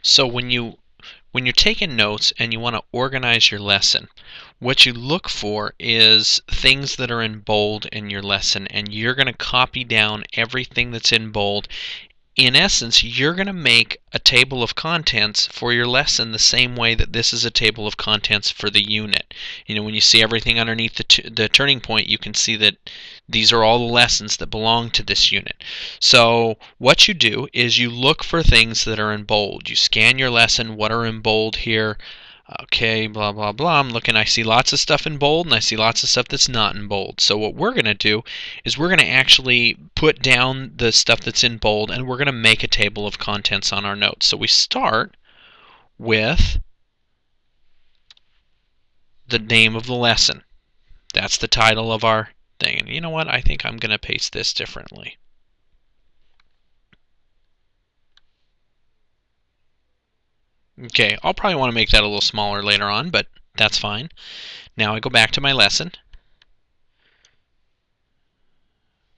So when you're taking notes and you want to organize your lesson, what you look for is things that are in bold in your lesson, and you're going to copy down everything that's in bold. In essence, you're going to make a table of contents for your lesson the same way that this is a table of contents for the unit. You know, when you see everything underneath the turning point, you can see that these are all the lessons that belong to this unit. So what you do is you look for things that are in bold. You scan your lesson, what are in bold here? Okay, blah, blah, blah. I'm looking, I see lots of stuff in bold, and I see lots of stuff that's not in bold. So what we're going to do is we're going to actually put down the stuff that's in bold, and we're going to make a table of contents on our notes. So we start with the name of the lesson. That's the title of our thing. And you know what? I think I'm going to paste this differently. Okay, I'll probably want to make that a little smaller later on, but that's fine. Now I go back to my lesson.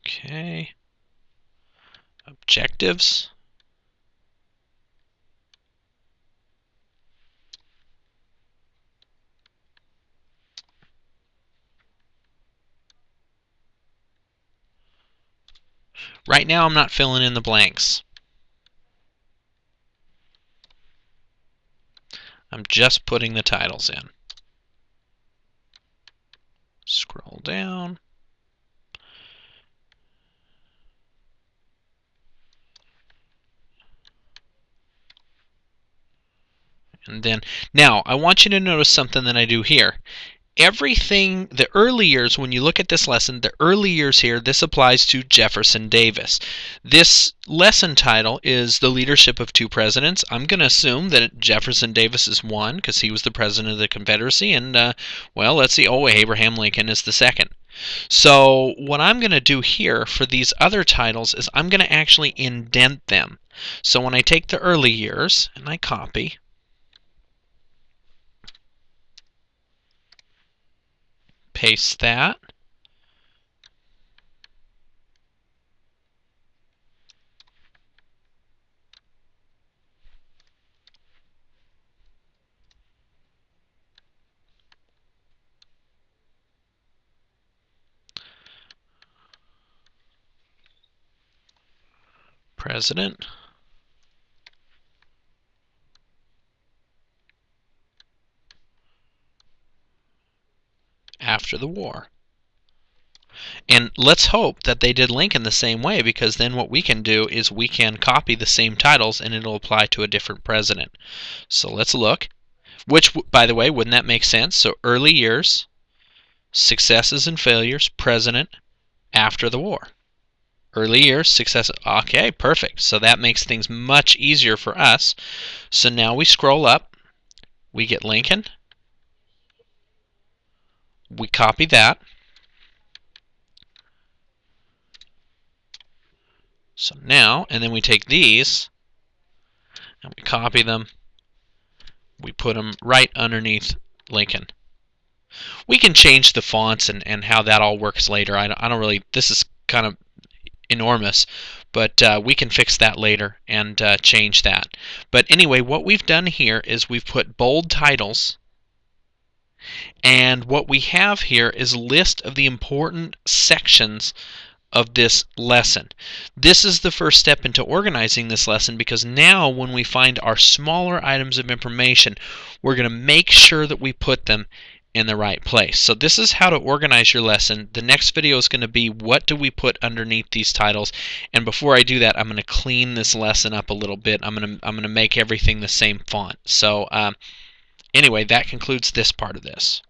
Okay. Objectives. Right now I'm not filling in the blanks. I'm just putting the titles in. Scroll down. And then, now, I want you to notice something that I do here. Everything, the early years, when you look at this lesson, the early years here, this applies to Jefferson Davis. This lesson title is The Leadership of Two Presidents. I'm going to assume that Jefferson Davis is one because he was the president of the Confederacy, and, well, let's see, oh, Abraham Lincoln is the second. So what I'm going to do here for these other titles is I'm going to actually indent them. So when I take the early years and I copy, paste that. President. After the war. And let's hope that they did Lincoln the same way, because then what we can do is we can copy the same titles and it'll apply to a different president. So let's look. Which, by the way, wouldn't that make sense? So early years, successes and failures, president, after the war. Early years, success. Okay, perfect. So that makes things much easier for us. So now we scroll up. We get Lincoln. We copy that. So now, and then we take these and we copy them. We put them right underneath Lincoln. We can change the fonts and how that all works later. I don't really, this is kind of enormous, but we can fix that later and change that. But anyway, what we've done here is we've put bold titles, and what we have here is a list of the important sections of this lesson. This is the first step into organizing this lesson, because now when we find our smaller items of information, we're going to make sure that we put them in the right place. So this is how to organize your lesson. The next video is going to be what do we put underneath these titles. And before I do that, I'm going to clean this lesson up a little bit. I'm going to make everything the same font. So anyway, that concludes this part of this.